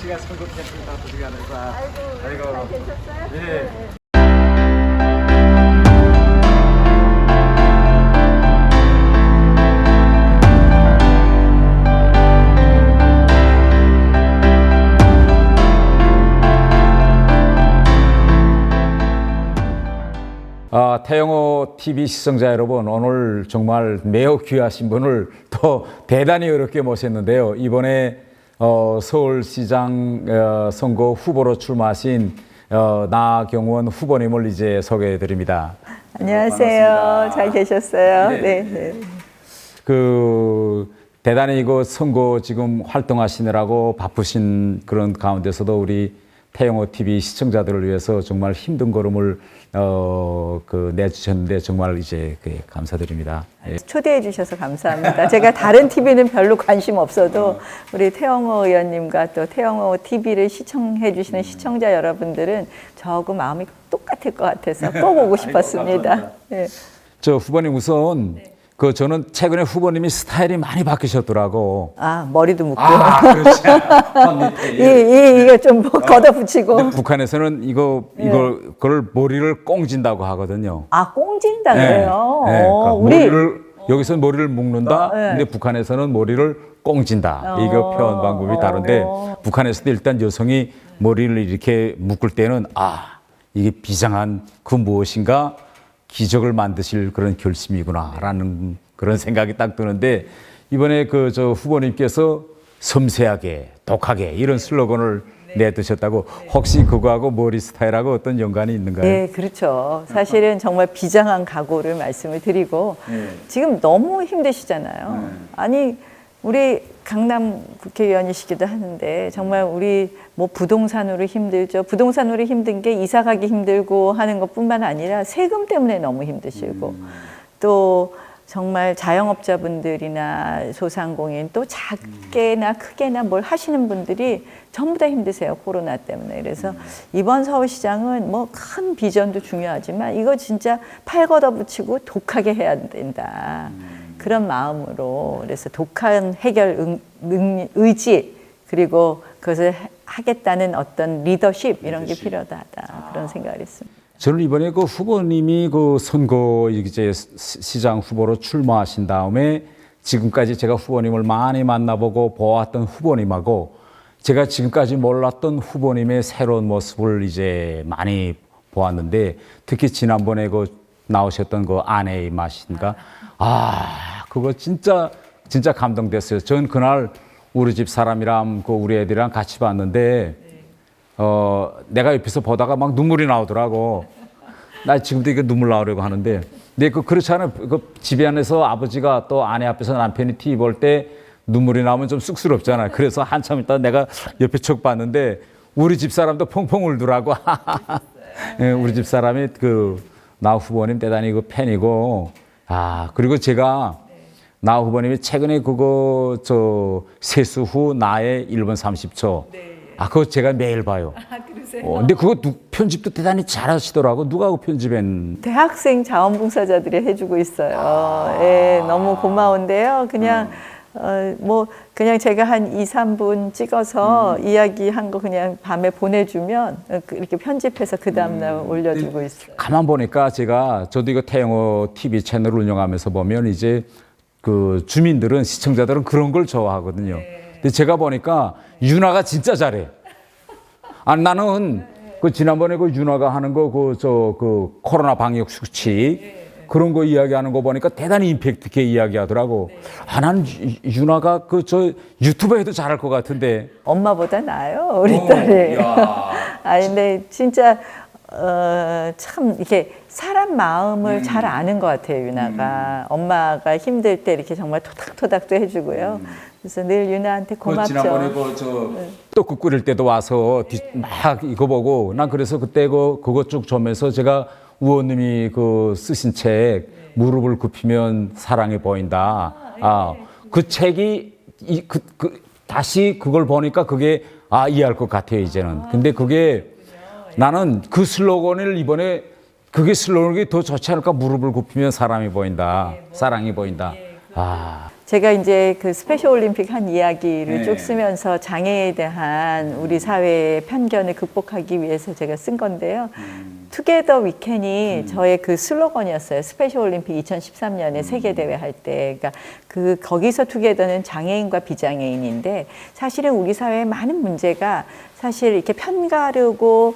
씨가 선거 캠핑 바쁘지가 않아서. 아이고, 잘 계셨어요? 예. 태영호 TV 시청자 여러분, 오늘 정말 매우 귀하신 분을 또 대단히 어렵게 모셨는데요. 이번에 서울시장 선거 후보로 출마하신 나경원 후보님을 이제 소개해 드립니다. 안녕하세요. 반갑습니다. 잘 계셨어요? 네. 네. 대단히 이거 선거 지금 활동하시느라고 바쁘신 그런 가운데서도 우리 태영호 TV 시청자들을 위해서 정말 힘든 걸음을 내주셨는데 정말 이제 감사드립니다. 예. 초대해 주셔서 감사합니다. 제가 다른 TV는 별로 관심 없어도 우리 태영호 의원님과 또 태영호 TV를 시청해 주시는 시청자 여러분들은 저하고 마음이 똑같을 것 같아서 꼭 오고 싶었습니다. 네. 저 후보님 우선 저는 최근에 후보님이 스타일이 많이 바뀌셨더라고. 아, 머리도 묶고. 그렇지. 이거 좀 걷어붙이고. 북한에서는 그걸 머리를 꽁진다고 하거든요. 아, 꽁진다 그래요? 네, 그러니까 우리 여기서는 머리를 묶는다. 네. 근데 북한에서는 머리를 꽁진다. 이거 표현 방법이 다른데 북한에서도 일단 여성이 머리를 이렇게 묶을 때는 이게 비장한 그 무엇인가 기적을 만드실 그런 결심이구나라는 그런 생각이 딱 드는데 이번에 저 후보님께서 섬세하게 독하게 이런 슬로건을 내드셨다고 혹시 그거하고 머리 스타일하고 어떤 연관이 있는가요? 네, 그렇죠. 사실은 정말 비장한 각오를 말씀을 드리고 지금 너무 힘드시잖아요. 아니 우리 강남 국회의원이시기도 하는데 정말 우리 뭐 부동산으로 힘들죠. 부동산으로 힘든 게 이사 가기 힘들고 하는 것뿐만 아니라 세금 때문에 너무 힘드시고 또 정말 자영업자분들이나 소상공인 또 작게나 크게나 뭘 하시는 분들이 전부 다 힘드세요. 코로나 때문에. 그래서 이번 서울시장은 뭐 큰 비전도 중요하지만 이거 진짜 팔 걷어붙이고 독하게 해야 된다. 그런 마음으로 그래서 독한 해결 의지 그리고 그것을 하겠다는 어떤 리더십 이런 게 필요하다 그런 생각을 했습니다. 저는 이번에 후보님이 선거 이제 시장 후보로 출마하신 다음에 지금까지 제가 후보님을 많이 만나보고 보았던 후보님하고 제가 지금까지 몰랐던 후보님의 새로운 모습을 이제 많이 보았는데 특히 지난번에 나오셨던 아내의 맛인가 그거 진짜 감동됐어요. 전 그날 우리 집 사람이랑 우리 애들이랑 같이 봤는데 내가 옆에서 보다가 막 눈물이 나오더라고. 나 지금도 이게 눈물 나오려고 하는데 근데 그렇지 않아요. 집에 안에서 아버지가 또 아내 앞에서 남편이 TV 볼 때 눈물이 나오면 좀 쑥스럽잖아요. 그래서 한참 있다 내가 옆에 척 봤는데 우리 집 사람도 펑펑 울더라고. 우리 집 사람이 나 후보님 대단히 팬이고 그리고 제가 나 후보님이 최근에 세수 후 나의 1분 30초. 그거 제가 매일 봐요. 그러세요? 근데 그거 편집도 대단히 잘하시더라고. 누가 편집했는? 대학생 자원봉사자들이 해주고 있어요. 예, 너무 고마운데요. 그냥 그냥 제가 한 2, 3분 찍어서 이야기한 거 그냥 밤에 보내주면 이렇게 편집해서 그 다음날 올려주고 있어요. 가만 보니까 저도 이거 태영호 TV 채널을 운영하면서 보면 이제 주민들은 시청자들은 그런 걸 좋아하거든요. 근데 제가 보니까 윤아가 진짜 잘해. 나는 지난번에 윤아가 하는 코로나 방역 수칙 그런 거 이야기하는 거 보니까 대단히 임팩트 있게 이야기하더라고. 난 윤아가 유튜브에도 잘할 것 같은데. 엄마보다 나아요, 우리 딸이. 근데 진짜 참 이렇게 사람 마음을 잘 아는 것 같아요, 윤아가. 엄마가 힘들 때 이렇게 정말 토닥토닥도 해주고요. 그래서 늘 윤아한테 고맙죠. 지난번에 떡국 끓일 때도 와서 막 이거 보고 난 그래서 그때 그거 쭉 보면서 제가 의원님이 쓰신 책 무릎을 굽히면 사랑이 보인다. 그 책이 다시 그걸 보니까 그게 이해할 것 같아요 이제는. 근데 그게 나는 그 슬로건을 이번에 그게 슬로건이 더 좋지 않을까? 무릎을 굽히면 사람이 보인다. 사랑이 보인다. 제가 이제 그 스페셜 올림픽 한 이야기를 쭉 쓰면서 장애에 대한 우리 사회의 편견을 극복하기 위해서 제가 쓴 건데요. 투게더 위켄이 저의 그 슬로건이었어요. 스페셜 올림픽 2013년에 세계 대회 할 때, 그러니까 거기서 투게더는 장애인과 비장애인인데 사실은 우리 사회의 많은 문제가 사실 이렇게 편가르고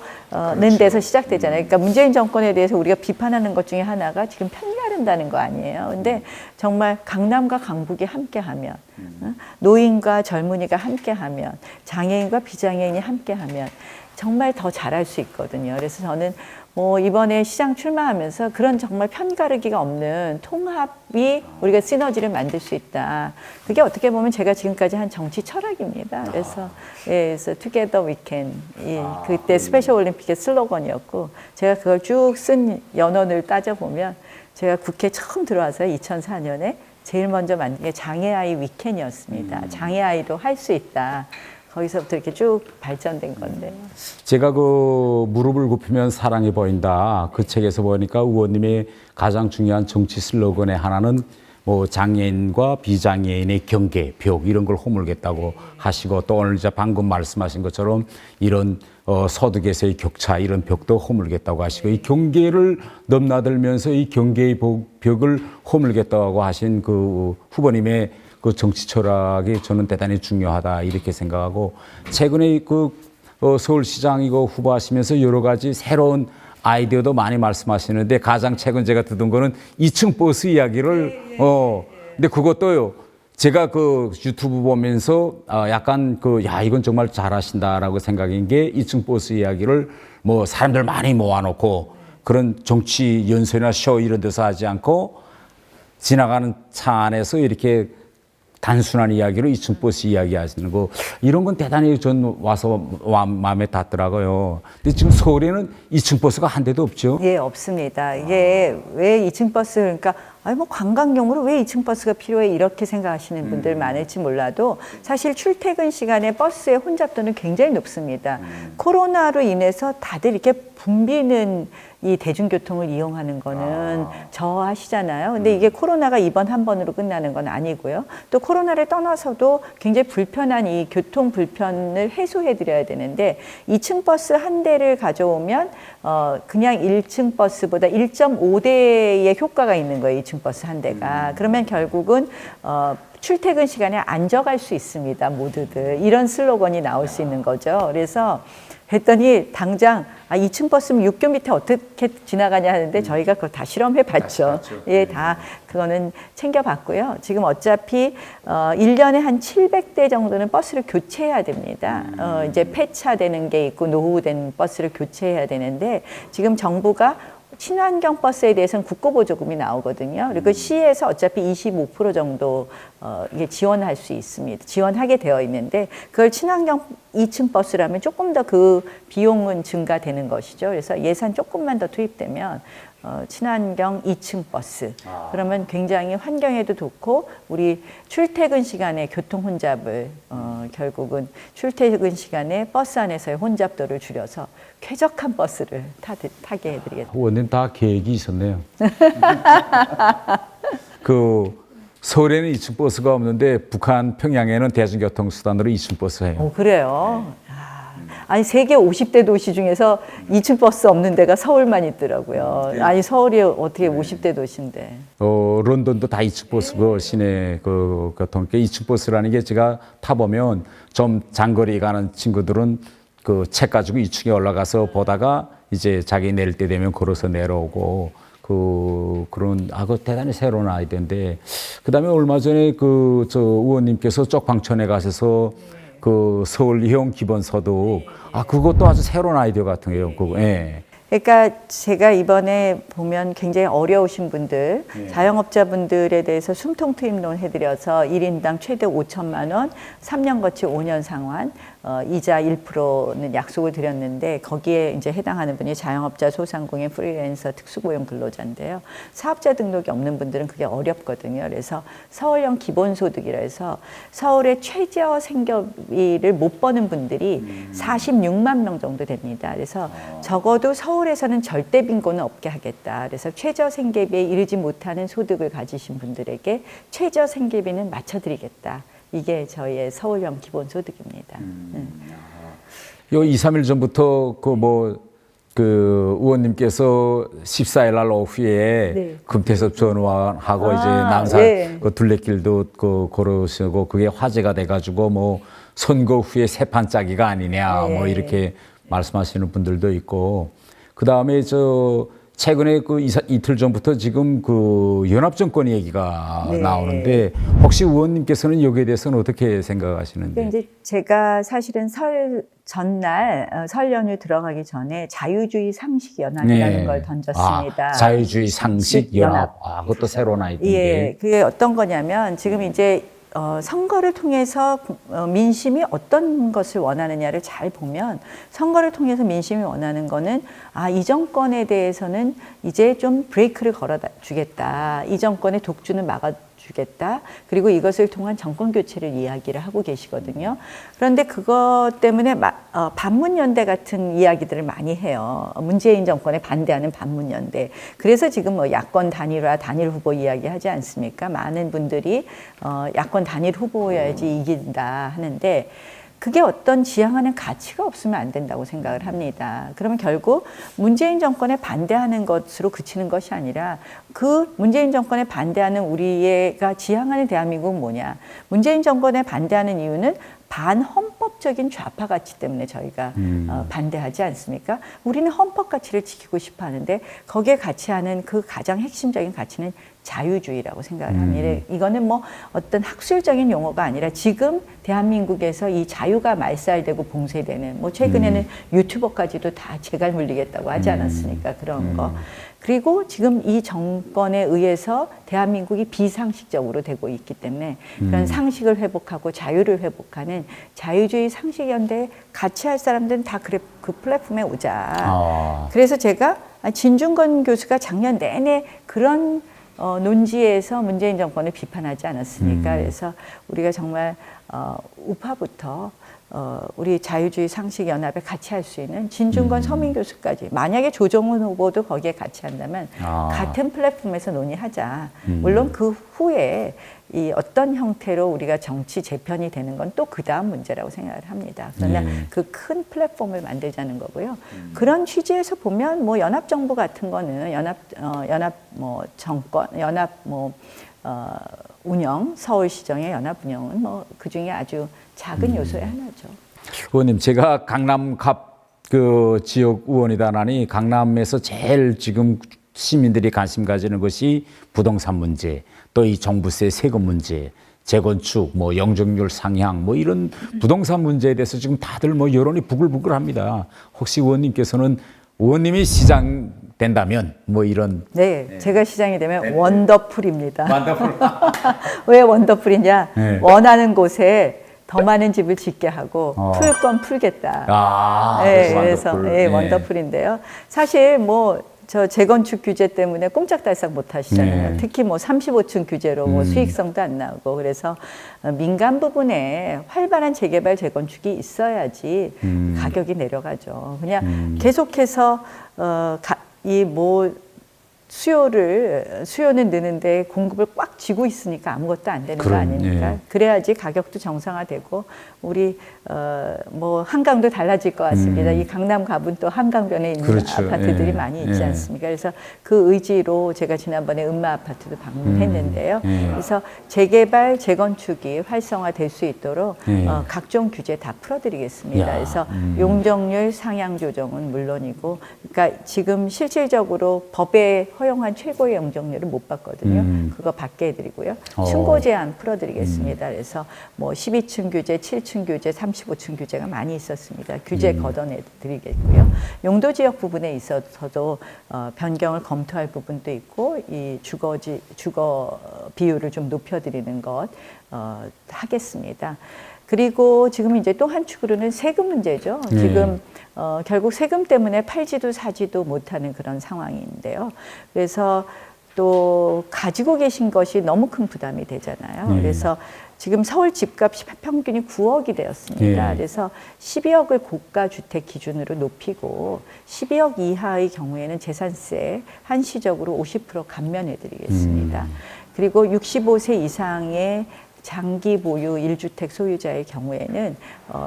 는 데서 시작되잖아요. 그러니까 문재인 정권에 대해서 우리가 비판하는 것 중에 하나가 지금 편가른다는 거 아니에요. 근데 정말 강남과 강북이 함께하면, 노인과 젊은이가 함께하면, 장애인과 비장애인이 함께하면 정말 더 잘할 수 있거든요. 그래서 저는 뭐 이번에 시장 출마하면서 그런 정말 편가르기가 없는 통합이 우리가 시너지를 만들 수 있다. 그게 어떻게 보면 제가 지금까지 한 정치 철학입니다. 그래서 그래서 Together We Can 그때 스페셜 올림픽의 슬로건이었고 제가 그걸 쭉 쓴 연원을 따져보면 제가 국회 처음 들어와서 2004년에 제일 먼저 만든 게 장애아이 위켄이었습니다. 장애아이도 할 수 있다. 거기서부터 이렇게 쭉 발전된 건데. 제가 그 무릎을 굽히면 사랑이 보인다. 그 책에서 보니까 의원님의 가장 중요한 정치 슬로건의 하나는 뭐 장애인과 비장애인의 경계, 벽 이런 걸 허물겠다고 하시고 또 오늘 이제 방금 말씀하신 것처럼 이런 소득에서의 격차 이런 벽도 허물겠다고 하시고 이 경계를 넘나들면서 이 경계의 벽을 허물겠다고 하신 그 후보님의 그 정치 철학이 저는 대단히 중요하다 이렇게 생각하고 최근에 그 서울시장 이거 후보하시면서 여러 가지 새로운 아이디어도 많이 말씀하시는데 가장 최근 제가 듣은 거는 2층 버스 이야기를 근데 그것도요 제가 그 유튜브 보면서 약간 야 이건 정말 잘하신다라고 생각인 게 2층 버스 이야기를 뭐 사람들 많이 모아놓고 그런 정치 연설이나 쇼 이런 데서 하지 않고 지나가는 차 안에서 이렇게 단순한 이야기로 2층 버스 이야기 하시는 거 이런 건 대단히 전 와서 마음에 닿더라고요. 근데 지금 서울에는 2층 버스가 한 대도 없죠? 예, 없습니다. 이게 왜 2층 버스 그러니까 아니 뭐 관광용으로 왜 2층 버스가 필요해 이렇게 생각하시는 분들 많을지 몰라도 사실 출퇴근 시간에 버스의 혼잡도는 굉장히 높습니다. 코로나로 인해서 다들 이렇게 붐비는 이 대중교통을 이용하는 거는 저하시잖아요. 근데 이게 코로나가 이번 한 번으로 끝나는 건 아니고요. 또 코로나를 떠나서도 굉장히 불편한 이 교통 불편을 해소해 드려야 되는데 2층 버스 한 대를 가져오면 그냥 1층 버스보다 1.5대의 효과가 있는 거예요. 2층 버스 한 대가. 그러면 결국은 출퇴근 시간에 앉아갈 수 있습니다. 모두들. 이런 슬로건이 나올 수 있는 거죠. 그래서 했더니 당장 2층 버스면 육교 밑에 어떻게 지나가냐 하는데 저희가 그걸 다 실험해 봤죠. 예, 다 그거는 챙겨봤고요. 지금 어차피 1년에 한 700대 정도는 버스를 교체해야 됩니다. 이제 폐차되는 게 있고 노후된 버스를 교체해야 되는데 지금 정부가 친환경 버스에 대해서는 국고보조금이 나오거든요. 그리고 시에서 어차피 25% 정도 이게 지원할 수 있습니다. 지원하게 되어 있는데 그걸 친환경 2층 버스라면 조금 더 그 비용은 증가되는 것이죠. 그래서 예산 조금만 더 투입되면 친환경 2층 버스. 그러면 굉장히 환경에도 좋고 우리 출퇴근 시간에 교통 혼잡을 결국은 출퇴근 시간에 버스 안에서의 혼잡도를 줄여서 쾌적한 버스를 타게 해드리겠습니다. 의원님 다 계획이 있었네요. 서울에는 2층 버스가 없는데 북한 평양에는 대중교통 수단으로 2층 버스예요. 그래요? 아니 세계 50대 도시 중에서 2층 버스 없는 데가 서울만 있더라고요. 아니 서울이 어떻게 50대 도시인데? 런던도 다 2층 버스고 시내 그 교통 2층 버스라는 게 제가 타보면 좀 장거리 가는 친구들은 그 책 가지고 2층에 올라가서 보다가 이제 자기 내릴 때 되면 걸어서 내려오고 그런 그 대단히 새로운 아이디어인데 그다음에 얼마 전에 저 의원님께서 쪽방촌에 가셔서 그 서울 이용 기본소득 그것도 아주 새로운 아이디어 같은 거예요. 그거. 예. 그러니까 제가 이번에 보면 굉장히 어려우신 분들, 자영업자분들에 대해서 숨통 트임론 해드려서 1인당 최대 5천만 원, 3년 거치 5년 상환, 이자 1%는 약속을 드렸는데 거기에 이제 해당하는 분이 자영업자, 소상공인, 프리랜서, 특수고용 근로자인데요. 사업자 등록이 없는 분들은 그게 어렵거든요. 그래서 서울형 기본소득이라 해서 서울의 최저 생계비를 못 버는 분들이 46만 명 정도 됩니다. 그래서 적어도 서울에서는 절대 빈곤은 없게 하겠다. 그래서 최저 생계비에 이르지 못하는 소득을 가지신 분들에게 최저 생계비는 맞춰드리겠다. 이게 저희의 서울형 기본소득입니다. 요 2, 3일 전부터 그 의원님께서 14일 날 오후에 네. 금태섭 전 의원하고 이제 남산 네. 그 둘레길도 그 걸으시고 그게 화제가 돼가지고 뭐 선거 후에 세판 짜기가 아니냐 네. 뭐 이렇게 말씀하시는 분들도 있고 그 다음에 최근에 그 이틀 전부터 지금 그 연합정권 얘기가 네. 나오는데 혹시 의원님께서는 여기에 대해서는 어떻게 생각하시는데? 이제 제가 사실은 설 전날 설 연휴 들어가기 전에 자유주의 상식 연합이라는 걸 던졌습니다. 자유주의 상식 연합. 그것도 새로운 아이디어인데. 예, 그게 어떤 거냐면 지금 이제 선거를 통해서 민심이 어떤 것을 원하느냐를 잘 보면 선거를 통해서 민심이 원하는 거는 이 정권에 대해서는 이제 좀 브레이크를 걸어주겠다. 이 정권의 독주는 막아주겠다. 그리고 이것을 통한 정권 교체를 이야기를 하고 계시거든요. 그런데 그것 때문에 반문연대 같은 이야기들을 많이 해요. 문재인 정권에 반대하는 반문연대. 그래서 지금 뭐 야권 단일화, 단일 후보 이야기하지 않습니까? 많은 분들이 야권 단일 후보여야지 이긴다 하는데 그게 어떤 지향하는 가치가 없으면 안 된다고 생각을 합니다. 그러면 결국 문재인 정권에 반대하는 것으로 그치는 것이 아니라 그 문재인 정권에 반대하는 우리가 지향하는 대한민국은 뭐냐. 문재인 정권에 반대하는 이유는 반헌법적인 좌파 가치 때문에 저희가 반대하지 않습니까? 우리는 헌법 가치를 지키고 싶어 하는데 거기에 가치하는 그 가장 핵심적인 가치는 자유주의라고 생각을 합니다. 이거는 뭐 어떤 학술적인 용어가 아니라 지금 대한민국에서 이 자유가 말살되고 봉쇄되는 뭐 최근에는 유튜버까지도 다 재갈 물리겠다고 하지 않았습니까? 그런 거. 그리고 지금 이 정권에 의해서 대한민국이 비상식적으로 되고 있기 때문에 그런 상식을 회복하고 자유를 회복하는 자유주의 상식연대에 같이 할 사람들은 다 그 플랫폼에 오자. 그래서 제가 진중권 교수가 작년 내내 그런 논지에서 문재인 정권을 비판하지 않았습니까? 그래서 우리가 정말 우파부터 우리 자유주의 상식연합에 같이 할 수 있는 진중권 서민 교수까지 만약에 조정훈 후보도 거기에 같이 한다면 같은 플랫폼에서 논의하자. 물론 그 후에 이 어떤 형태로 우리가 정치 재편이 되는 건 또 그 다음 문제라고 생각을 합니다. 그러나 그 큰 플랫폼을 만들자는 거고요. 그런 취지에서 보면 뭐 연합정부 같은 거는 연합 뭐 정권, 연합 뭐 운영, 서울시정의 연합 운영은 뭐 그 중에 아주 작은 요소의 하나죠. 의원님, 제가 강남 그 지역 의원이다라니 강남에서 제일 지금 시민들이 관심 가지는 것이 부동산 문제, 또 이 종부세 세금 문제, 재건축, 뭐 영종률 상향, 뭐 이런 부동산 문제에 대해서 지금 다들 뭐 여론이 부글부글합니다. 혹시 의원님께서는 의원님이 시장 된다면 뭐 이런 네, 제가 시장이 되면 원더풀입니다. 원더풀. 왜 원더풀이냐? 네. 원하는 곳에 더 많은 집을 짓게 하고 풀 건 풀겠다. 네, 그래서 원더풀. 네, 원더풀인데요. 사실 뭐 저 재건축 규제 때문에 꼼짝달싹 못 하시잖아요. 네. 특히 뭐 35층 규제로 뭐 수익성도 안 나오고 그래서 민간 부분에 활발한 재개발 재건축이 있어야지 가격이 내려가죠. 그냥 계속해서 이 뭐 수요는 느는데 공급을 꽉 쥐고 있으니까 아무것도 안 되는 거 아닙니까? 예. 그래야지 가격도 정상화되고 우리 뭐 한강도 달라질 것 같습니다. 이 강남 가본 또 한강변에 있는 그렇죠. 아파트들이 예. 많이 있지 예. 않습니까? 그래서 그 의지로 제가 지난번에 음마 아파트도 방문했는데요. 그래서 재개발, 재건축이 활성화될 수 있도록 예. 각종 규제 다 풀어드리겠습니다. 야. 그래서 용적률 상향 조정은 물론이고, 그러니까 지금 실질적으로 법에 허용한 최고의 용적률을 못 받거든요. 그거 받게 해드리고요. 층고 제한 풀어드리겠습니다. 그래서 뭐 12층 규제, 7층 규제, 35층 규제가 많이 있었습니다. 규제 걷어내드리겠고요. 용도 지역 부분에 있어서도 변경을 검토할 부분도 있고, 이 주거 비율을 좀 높여드리는 것 하겠습니다. 그리고 지금 이제 또 한 축으로는 세금 문제죠. 지금 결국 세금 때문에 팔지도 사지도 못하는 그런 상황인데요. 그래서 또 가지고 계신 것이 너무 큰 부담이 되잖아요. 그래서 지금 서울 집값이 평균이 9억이 되었습니다. 그래서 12억을 고가 주택 기준으로 높이고 12억 이하의 경우에는 재산세 한시적으로 50% 감면해 드리겠습니다. 그리고 65세 이상의 장기 보유 1주택 소유자의 경우에는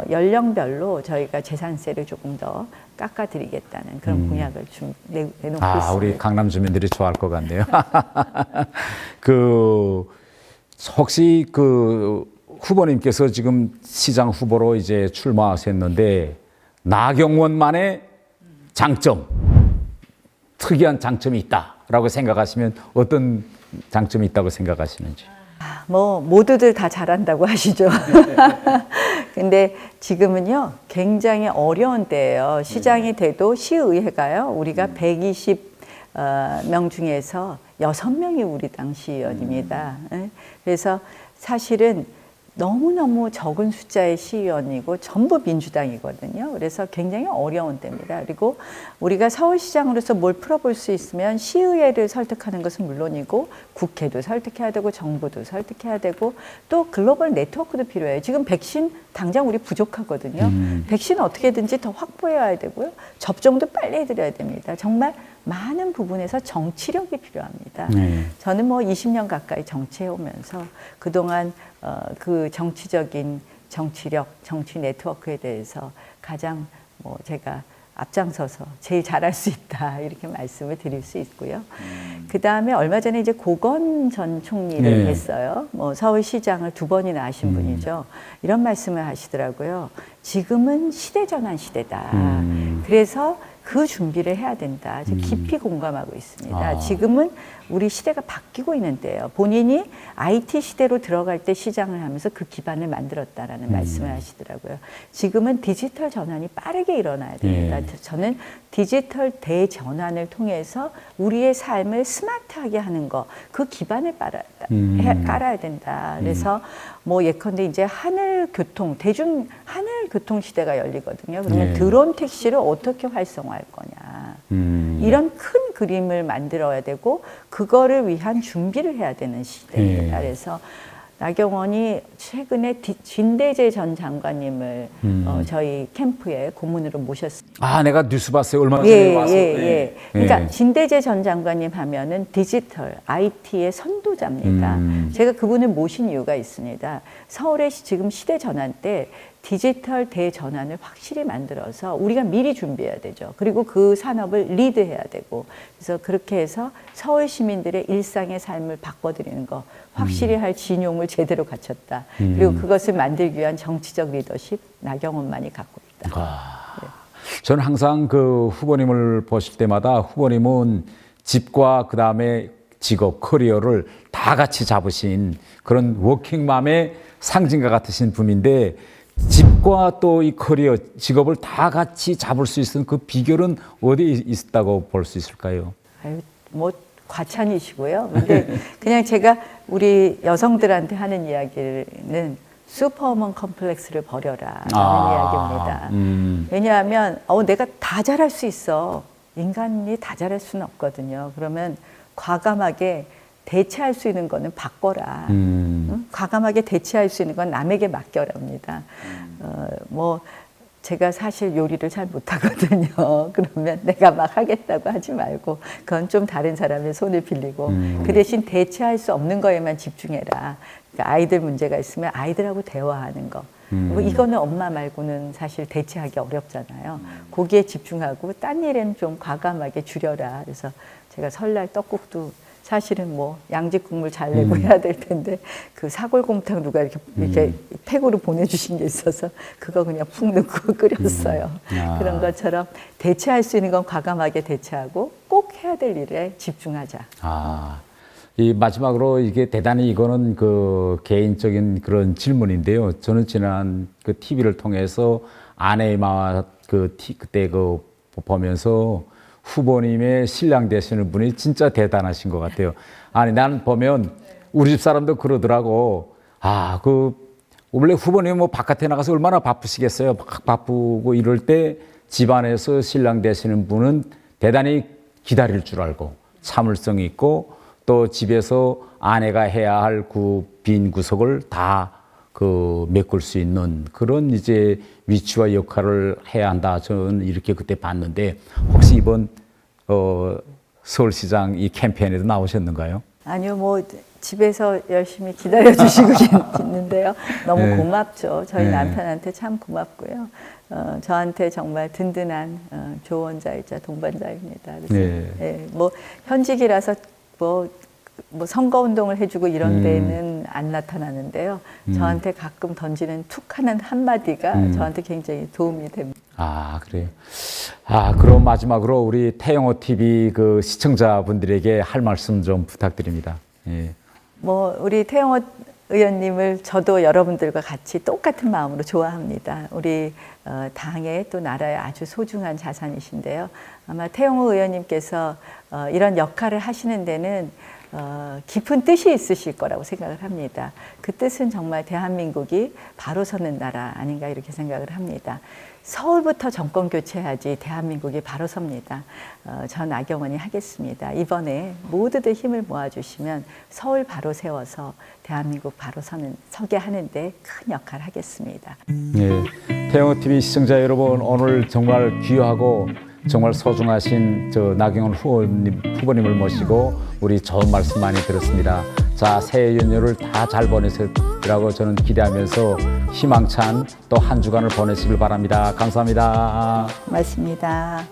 연령별로 저희가 재산세를 조금 더 깎아드리겠다는 그런 공약을 좀 내놓고 있습니다. 우리 강남 주민들이 좋아할 것 같네요. 그 혹시 그 후보님께서 지금 시장 후보로 이제 출마하셨는데 나경원만의 장점, 특이한 장점이 있다라고 생각하시면 어떤 장점이 있다고 생각하시는지? 뭐 모두들 다 잘한다고 하시죠. 근데 지금은요 굉장히 어려운 때예요. 시장이 돼도 시의회가요 우리가 120명 중에서 6명이 우리 당 시의원입니다. 그래서 사실은 너무너무 적은 숫자의 시의원이고 전부 민주당이거든요. 그래서 굉장히 어려운 때입니다. 그리고 우리가 서울시장으로서 뭘 풀어볼 수 있으면 시의회를 설득하는 것은 물론이고 국회도 설득해야 되고 정부도 설득해야 되고 또 글로벌 네트워크도 필요해요. 지금 백신 당장 우리 부족하거든요. 백신 어떻게든지 더 확보해야 되고요. 접종도 빨리 해드려야 됩니다. 정말 많은 부분에서 정치력이 필요합니다. 저는 뭐 20년 가까이 정치해오면서 그동안 그 정치적인 정치력, 정치 네트워크에 대해서 가장 뭐 제가 앞장서서 제일 잘할 수 있다 이렇게 말씀을 드릴 수 있고요. 그 다음에 얼마 전에 이제 고건 전 총리를 했어요. 뭐 서울시장을 2번이나 하신 분이죠. 이런 말씀을 하시더라고요. 지금은 시대전환 시대다. 그래서 그 준비를 해야 된다. 깊이 공감하고 있습니다. 지금은 우리 시대가 바뀌고 있는 때예요. 본인이 IT 시대로 들어갈 때 시장을 하면서 그 기반을 만들었다라는 말씀을 하시더라고요. 지금은 디지털 전환이 빠르게 일어나야 됩니다. 저는 디지털 대전환을 통해서 우리의 삶을 스마트하게 하는 거, 그 기반을 깔아야 된다. 그래서 뭐 예컨대 이제 대중 하늘 교통 시대가 열리거든요. 그러면 드론 택시를 어떻게 활성화할 거냐. 이런 큰 그림을 만들어야 되고 그거를 위한 준비를 해야 되는 시대입니다. 그래서 나경원이 최근에 진대재 전 장관님을 저희 캠프에 고문으로 모셨습니다. 내가 뉴스 봤어요. 얼마 전에 와서. 그러니까 진대재 전 장관님 하면은 디지털, IT의 선도자입니다. 제가 그분을 모신 이유가 있습니다. 서울의 지금 시대 전환 때 디지털 대전환을 확실히 만들어서 우리가 미리 준비해야 되죠. 그리고 그 산업을 리드해야 되고 그래서 그렇게 해서 서울 시민들의 일상의 삶을 바꿔드리는 거 확실히 할 진용을 제대로 갖췄다. 그리고 그것을 만들기 위한 정치적 리더십 나경원만이 갖고 있다. 저는 항상 그 후보님을 보실 때마다 후보님은 집과 그다음에 직업, 커리어를 다 같이 잡으신 그런 워킹맘의 상징과 같으신 분인데 집과 또 이 커리어, 직업을 다 같이 잡을 수 있는 그 비결은 어디에 있다고 볼 수 있을까요? 뭐 과찬이시고요. 근데 그냥 제가 우리 여성들한테 하는 이야기는 슈퍼우먼 컴플렉스를 버려라 라는 이야기입니다. 왜냐하면 내가 다 잘할 수 있어. 인간이 다 잘할 수는 없거든요. 그러면 과감하게 대체할 수 있는 거는 바꿔라. 과감하게 대체할 수 있는 건 남에게 맡겨랍니다. 뭐 제가 사실 요리를 잘 못하거든요. 그러면 내가 막 하겠다고 하지 말고 그건 좀 다른 사람의 손을 빌리고 그 대신 대체할 수 없는 거에만 집중해라. 그러니까 아이들 문제가 있으면 아이들하고 대화하는 거. 뭐 이거는 엄마 말고는 사실 대체하기 어렵잖아요. 거기에 집중하고 딴 일에는 좀 과감하게 줄여라. 그래서 제가 설날 떡국도 사실은 뭐 양지국물 잘 내고 해야 될 텐데 그 사골곰탕 누가 이렇게 팩으로 보내주신 게 있어서 그거 그냥 푹 넣고 끓였어요. 그런 것처럼 대체할 수 있는 건 과감하게 대체하고 꼭 해야 될 일에 집중하자. 이 마지막으로 이게 대단히 이거는 그 개인적인 그런 질문인데요. 저는 지난 그 TV를 통해서 아내와 그때 보면서 후보님의 신랑 되시는 분이 진짜 대단하신 것 같아요. 나는 보면 우리 집 사람도 그러더라고. 그 원래 후보님 뭐 바깥에 나가서 얼마나 바쁘시겠어요. 막 바쁘고 이럴 때 집안에서 신랑 되시는 분은 대단히 기다릴 줄 알고 참을성이 있고 또 집에서 아내가 해야 할 그 빈 구석을 다 메꿀 수 있는 그런 이제 위치와 역할을 해야 한다. 저는 이렇게 그때 봤는데 혹시 이번 서울시장 이 캠페인에도 나오셨는가요? 아니요, 뭐 집에서 열심히 기다려 주시고 있는데요. 너무 네. 고맙죠. 저희 네. 남편한테 참 고맙고요. 저한테 정말 든든한 조언자이자 동반자입니다. 그래서 네. 예, 뭐 현직이라서 뭐 선거 운동을 해주고 이런 데는 안 나타나는데요. 저한테 가끔 던지는 툭하는 한마디가 저한테 굉장히 도움이 됩니다. 아, 그래요. 아, 그럼 마지막으로 우리 태영호 TV 그 시청자분들에게 할 말씀 좀 부탁드립니다. 예. 뭐 우리 태영호 의원님을 저도 여러분들과 같이 똑같은 마음으로 좋아합니다. 우리 당의 또 나라의 아주 소중한 자산이신데요. 아마 태영호 의원님께서 이런 역할을 하시는 데는 깊은 뜻이 있으실 거라고 생각을 합니다. 그 뜻은 정말 대한민국이 바로 서는 나라 아닌가 이렇게 생각을 합니다. 서울부터 정권 교체해야지 대한민국이 바로 섭니다. 전 나경원이 하겠습니다. 이번에 모두들 힘을 모아주시면 서울 바로 세워서 대한민국 바로 서게 하는데 큰 역할을 하겠습니다. 예. 태영호 TV 시청자 여러분, 오늘 정말 귀하고 정말 소중하신 저 나경원 후보님을 모시고 우리 좋은 말씀 많이 들었습니다. 자, 새해 연휴를 다 잘 보내시라고 저는 기대하면서 희망찬 또 한 주간을 보내시길 바랍니다. 감사합니다. 고맙습니다.